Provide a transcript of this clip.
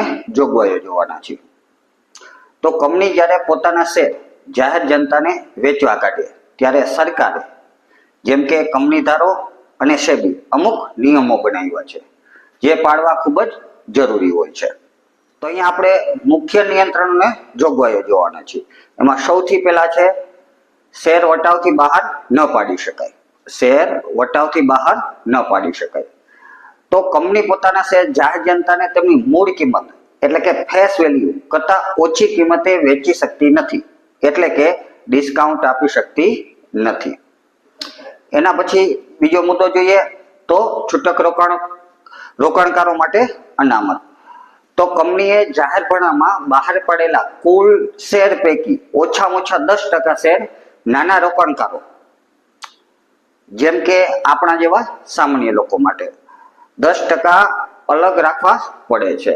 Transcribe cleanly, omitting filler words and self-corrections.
અને જોગવાઈઓ જોવાના છે। તો કંપની જ્યારે પોતાના શેર જાહેર જનતાને વેચવા કાઢે ત્યારે સરકારે જેમ કે કંપનીદારો અને સેબી અમુક નિયમો બનાવ્યા છે જે પાળવા ખૂબ જ જરૂરી હોય છે। તો અહીંયા આપણે મુખ્ય નિયંત્રણ અને જોગવાઈઓ જોવાના છે। એમાં સૌથી પહેલા છે શેર વટાવથી બહાર ન પાડી શકાય। શેર વટાવથી બહાર ન પાડી શકાય। તો કંપની પોતાના શેર જાહેર જનતાને તેમની મૂળ કિંમત એટલે કે ફેસ વેલ્યુ કરતા ઓછી કિંમતે વેચી શકતી નથી, એટલે કે ડિસ્કાઉન્ટ આપી શકતી નથી। એના પછી બીજો મુદ્દો જોઈએ તો છૂટક રોકાણકારો માટે અનામત। તો કંપનીએ જાહેરપણામાં બહાર પડેલા કુલ શેર પૈકી ઓછામાં ઓછા 10% શેર નાના રોકાણકારો જેમ કે આપણા જેવા સામાન્ય લોકો માટે 10% અલગ રાખવા પડે છે।